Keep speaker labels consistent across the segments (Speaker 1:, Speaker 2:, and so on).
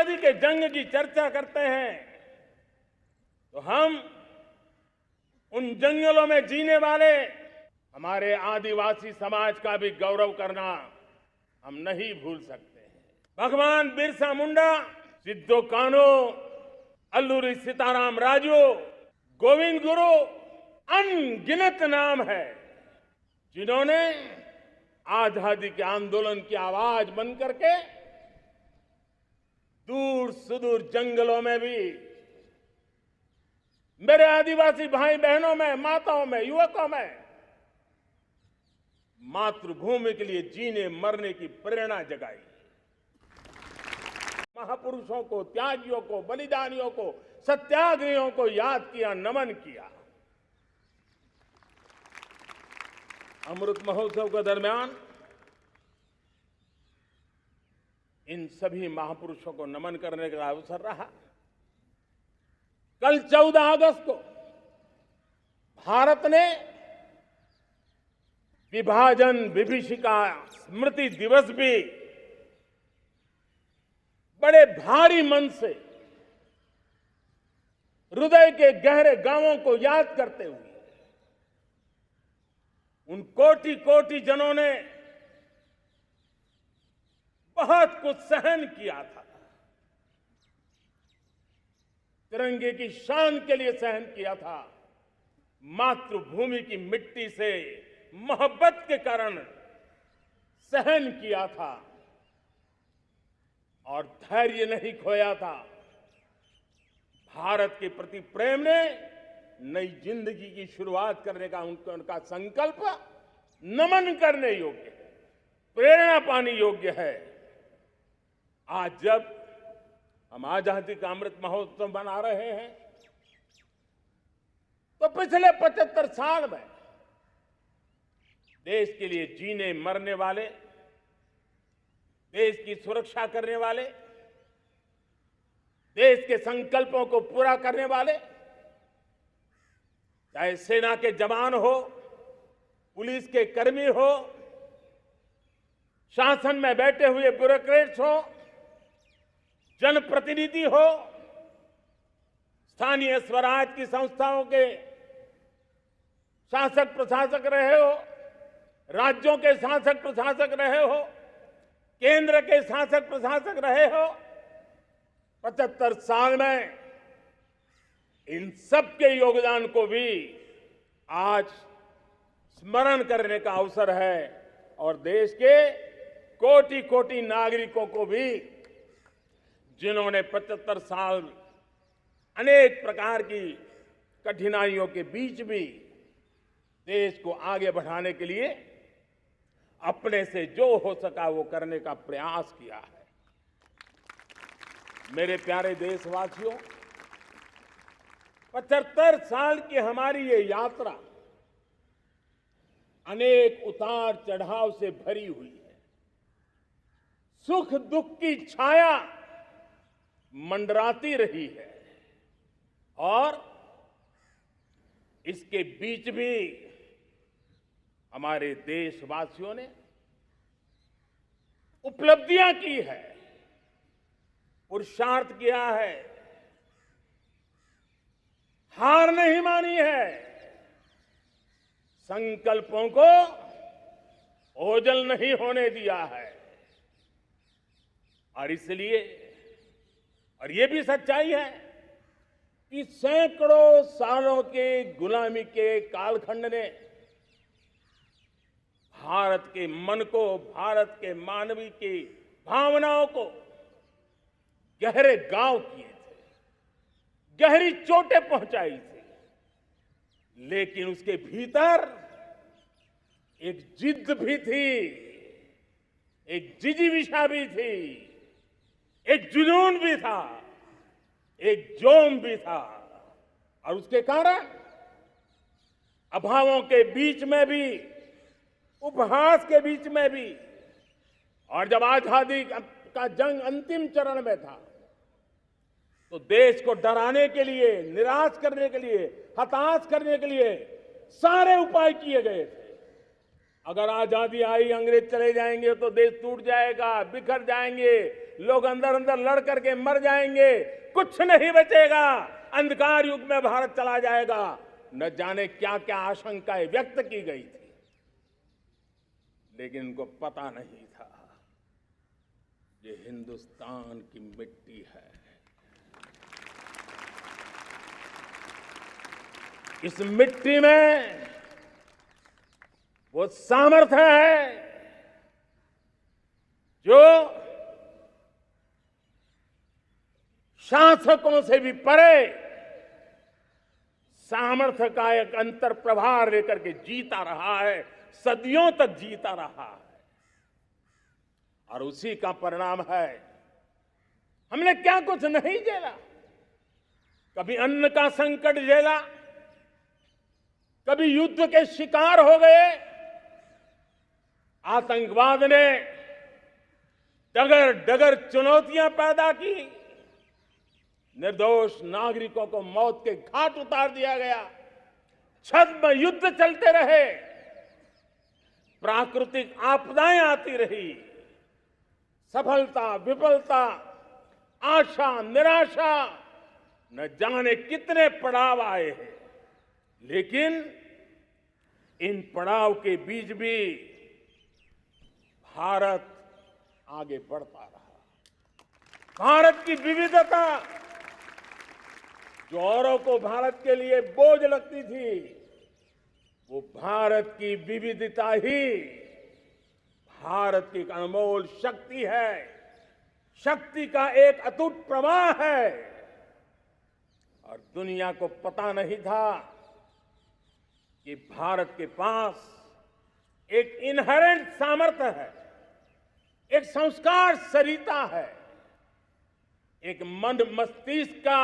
Speaker 1: आजादी के जंग की चर्चा करते हैं तो हम उन जंगलों में जीने वाले हमारे आदिवासी समाज का भी गौरव करना हम नहीं भूल सकते हैं। भगवान बिरसा मुंडा, सिद्धो कान्हू, अल्लूरी सीताराम राजू, गोविंद गुरु, अनगिनत नाम है जिन्होंने आजादी के आंदोलन की आवाज बन करके दूर सुदूर जंगलों में भी मेरे आदिवासी भाई बहनों में, माताओं में, युवकों में मातृभूमि के लिए जीने मरने की प्रेरणा जगाई। महापुरुषों को, त्यागियों को, बलिदानियों को, सत्याग्रहियों को याद किया, नमन किया। अमृत महोत्सव के दरमियान इन सभी महापुरुषों को नमन करने का अवसर रहा। कल 14 अगस्त को भारत ने विभाजन विभीषिका स्मृति दिवस भी बड़े भारी मन से हृदय के गहरे गांवों को याद करते हुए उन कोटि कोटि जनों ने बहुत कुछ सहन किया था, तिरंगे की शान के लिए सहन किया था, मातृभूमि की मिट्टी से मोहब्बत के कारण सहन किया था और धैर्य नहीं खोया था। भारत के प्रति प्रेम ने नई जिंदगी की शुरुआत करने का उनका संकल्प नमन करने योग्य है, प्रेरणा पाने योग्य है। आज जब हम आजादी का अमृत महोत्सव मना रहे हैं तो पिछले 75 साल में देश के लिए जीने मरने वाले, देश की सुरक्षा करने वाले, देश के संकल्पों को पूरा करने वाले, चाहे सेना के जवान हो, पुलिस के कर्मी हो, शासन में बैठे हुए ब्यूरोक्रेट्स हो, जनप्रतिनिधि हो, स्थानीय स्वराज की संस्थाओं के शासक प्रशासक रहे हो, राज्यों के शासक प्रशासक रहे हो, केंद्र के शासक प्रशासक रहे हो, 75 साल में इन सबके योगदान को भी आज स्मरण करने का अवसर है और देश के कोटि कोटि नागरिकों को भी जिन्होंने 75 साल अनेक प्रकार की कठिनाइयों के बीच भी देश को आगे बढ़ाने के लिए अपने से जो हो सका वो करने का प्रयास किया है। मेरे प्यारे देशवासियों, 75 साल की हमारी ये यात्रा अनेक उतार चढ़ाव से भरी हुई है। सुख दुख की छाया मंडराती रही है और इसके बीच भी हमारे देशवासियों ने उपलब्धियां की है, पुरुषार्थ किया है, हार नहीं मानी है, संकल्पों को ओझल नहीं होने दिया है। और इसलिए और ये भी सच्चाई है कि सैकड़ों सालों के गुलामी के कालखंड ने भारत के मन को, भारत के मानवीय की भावनाओं को गहरे घाव किए थे, गहरी चोटें पहुंचाई थी, लेकिन उसके भीतर एक जिद भी थी, एक जिजीविषा भी थी, एक जुनून भी था, एक जोम भी था। और उसके कारण अभावों के बीच में भी, उपहास के बीच में भी, और जब आजादी का जंग अंतिम चरण में था तो देश को डराने के लिए, निराश करने के लिए, हताश करने के लिए सारे उपाय किए गए थे। अगर आजादी आई, अंग्रेज चले जाएंगे तो देश टूट जाएगा, बिखर जाएंगे, लोग अंदर अंदर लड़ करके मर जाएंगे, कुछ नहीं बचेगा, अंधकार युग में भारत चला जाएगा। न जाने क्या क्या आशंकाएं व्यक्त की गई थी, लेकिन उनको पता नहीं था ये हिंदुस्तान की मिट्टी है। इस मिट्टी में वो सामर्थ्य है जो शासकों से भी परे सामर्थ्य का एक अंतर प्रभार लेकर के जीता रहा है, सदियों तक जीता रहा है। और उसी का परिणाम है, हमने क्या कुछ नहीं झेला। कभी अन्न का संकट झेला, कभी युद्ध के शिकार हो गए, आतंकवाद ने डगर डगर चुनौतियां पैदा की, निर्दोष नागरिकों को मौत के घाट उतार दिया गया, छद्म युद्ध चलते रहे, प्राकृतिक आपदाएं आती रही, सफलता विफलता, आशा निराशा, न जाने कितने पड़ाव आए हैं। लेकिन इन पड़ाव के बीच भी भारत आगे बढ़ता रहा। भारत की विविधता, जो औरों को भारत के लिए बोझ लगती थी, वो भारत की विविधता ही भारत की एक अनमोल शक्ति है, शक्ति का एक अटूट प्रवाह है। और दुनिया को पता नहीं था कि भारत के पास एक इनहेरेंट सामर्थ्य है, एक संस्कार सरिता है, एक मन मस्तिष्क का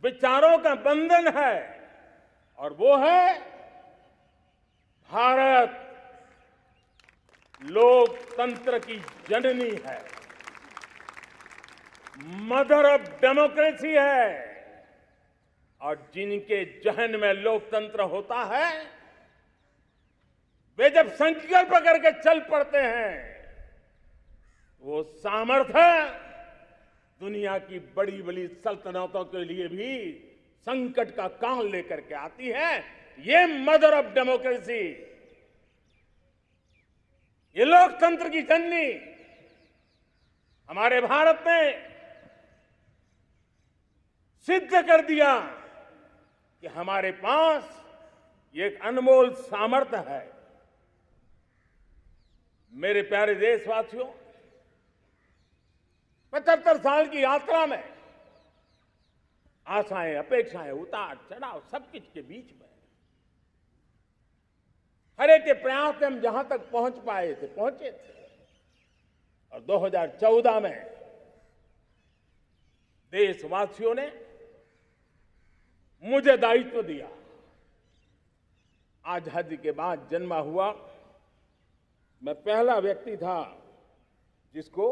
Speaker 1: विचारों का बंधन है, और वो है भारत लोकतंत्र की जननी है, मदर ऑफ डेमोक्रेसी है। और जिनके जहन में लोकतंत्र होता है, वे जब संकल्प करके चल पड़ते हैं, वो सामर्थ्य दुनिया की बड़ी बड़ी सल्तनतों के लिए भी संकट का काल लेकर के आती है। ये मदर ऑफ डेमोक्रेसी, ये लोकतंत्र की जननी हमारे भारत ने सिद्ध कर दिया कि हमारे पास ये एक अनमोल सामर्थ्य है। मेरे प्यारे देशवासियों, 75 साल की यात्रा में आशाएं, अपेक्षाएं, उतार चढ़ाव, सब कुछ के बीच में हर एक के प्रयास से हम जहां तक पहुंच पाए थे, पहुंचे थे। और 2014 में देशवासियों ने मुझे दायित्व दिया। आजादी के बाद जन्मा हुआ मैं पहला व्यक्ति था जिसको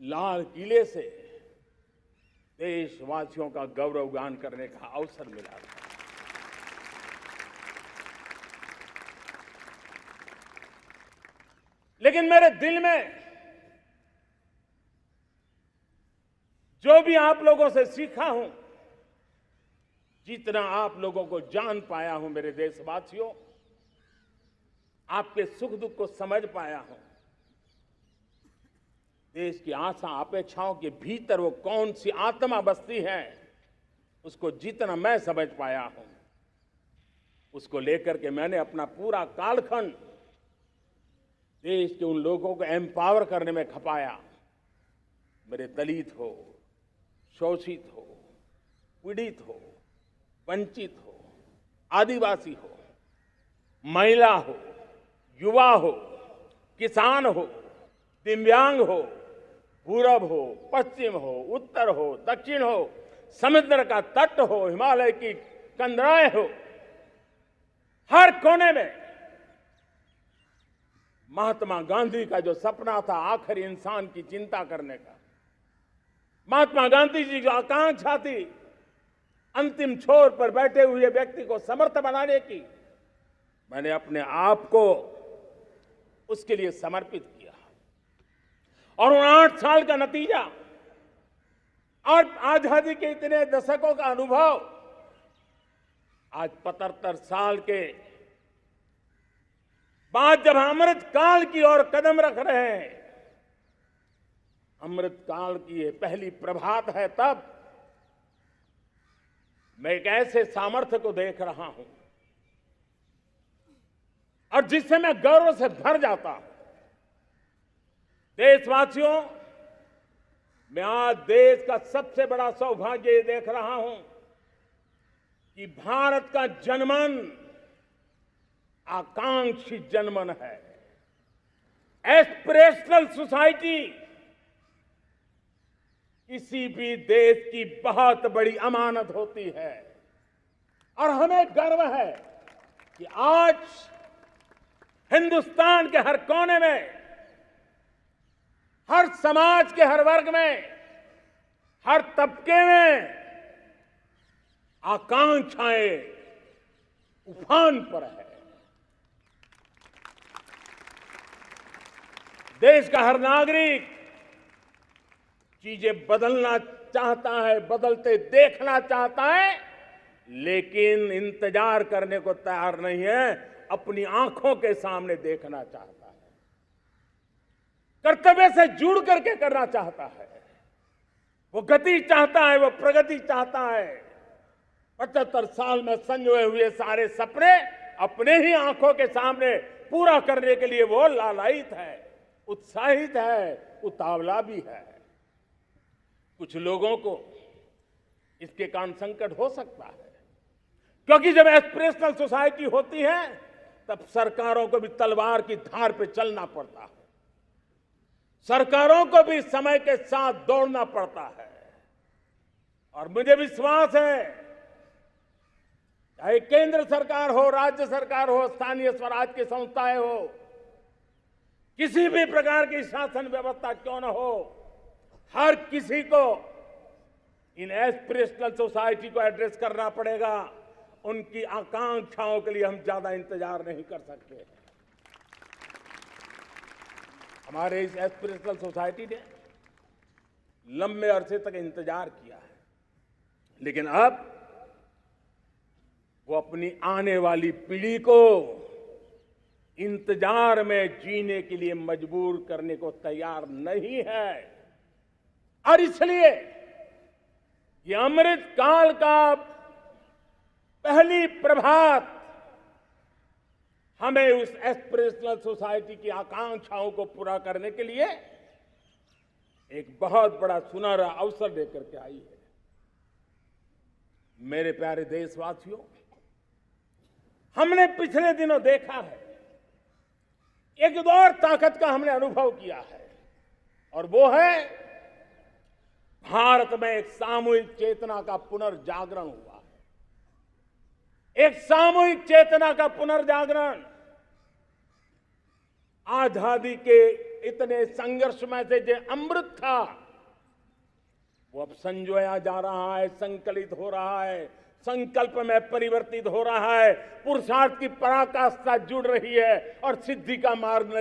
Speaker 1: लाल किले से देशवासियों का गौरवगान करने का अवसर मिला था। लेकिन मेरे दिल में जो भी आप लोगों से सीखा हूं, जितना आप लोगों को जान पाया हूं मेरे देशवासियों, आपके सुख दुख को समझ पाया हूं, देश की आशा अपेक्षाओं के भीतर वो कौन सी आत्मा बसती है, उसको जितना मैं समझ पाया हूं, उसको लेकर के मैंने अपना पूरा कालखंड देश के उन लोगों को एम्पावर करने में खपाया। मेरे दलित हो, शोषित हो, पीड़ित हो, वंचित हो, आदिवासी हो, महिला हो, युवा हो, किसान हो, दिव्यांग हो, पूरब हो, पश्चिम हो, उत्तर हो, दक्षिण हो, समुद्र का तट हो, हिमालय की कंदराएं हो, हर कोने में महात्मा गांधी का जो सपना था आखिर इंसान की चिंता करने का, महात्मा गांधी जी की आकांक्षा थी अंतिम छोर पर बैठे हुए व्यक्ति को समर्थ बनाने की, मैंने अपने आप को उसके लिए समर्पित किया। और उन 8 साल का नतीजा और आजादी के इतने दशकों का अनुभव आज 75 साल के बाद जब अमृत काल की ओर कदम रख रहे हैं, अमृत काल की ये पहली प्रभात है, तब मैं एक ऐसे सामर्थ्य को देख रहा हूं और जिससे मैं गर्व से भर जाता हूं। देशवासियों, मैं आज देश का सबसे बड़ा सौभाग्य ये देख रहा हूं कि भारत का जनमन आकांक्षी जनमन है। एस्पिरेशनल सोसाइटी किसी भी देश की बहुत बड़ी अमानत होती है और हमें गर्व है कि आज हिंदुस्तान के हर कोने में, हर समाज के हर वर्ग में, हर तबके में आकांक्षाएं उफान पर है। देश का हर नागरिक चीजें बदलना चाहता है, बदलते देखना चाहता है, लेकिन इंतजार करने को तैयार नहीं है, अपनी आंखों के सामने देखना चाहता है, कर्तव्य से जुड़ करके करना चाहता है, वो गति चाहता है, वो प्रगति चाहता है। 75 साल में संजोए हुए सारे सपने अपने ही आंखों के सामने पूरा करने के लिए वो लालायित है, उत्साहित है, उतावला भी है। कुछ लोगों को इसके कारण संकट हो सकता है, क्योंकि जब एस्पिरेशनल सोसाइटी होती है तब सरकारों को भी तलवार की धार पे चलना पड़ता है, सरकारों को भी समय के साथ दौड़ना पड़ता है। और मुझे विश्वास है, चाहे केंद्र सरकार हो, राज्य सरकार हो, स्थानीय स्वराज की संस्थाएं हो, किसी भी प्रकार की शासन व्यवस्था क्यों न हो, हर किसी को इन एस्पिरेशनल सोसाइटी को एड्रेस करना पड़ेगा। उनकी आकांक्षाओं के लिए हम ज्यादा इंतजार नहीं कर सकते। हमारे इस एस्पिरेशनल सोसाइटी ने लंबे अरसे तक इंतजार किया है, लेकिन अब वो अपनी आने वाली पीढ़ी को इंतजार में जीने के लिए मजबूर करने को तैयार नहीं है। और इसलिए ये अमृत काल का पहली प्रभात हमें उस एस्पिरेशनल सोसाइटी की आकांक्षाओं को पूरा करने के लिए एक बहुत बड़ा सुनहरा अवसर देकर के आई है। मेरे प्यारे देशवासियों, हमने पिछले दिनों देखा है, एक और ताकत का हमने अनुभव किया है, और वो है भारत में एक सामूहिक चेतना का पुनर्जागरण हुआ है। एक सामूहिक चेतना का पुनर्जागरण आजादी के इतने संघर्ष में से जो अमृत था, वो अब संजोया जा रहा है, संकलित हो रहा है, संकल्प में परिवर्तित हो रहा है, पुरुषार्थ की पराकाष्ठा जुड़ रही है और सिद्धि का मार्ग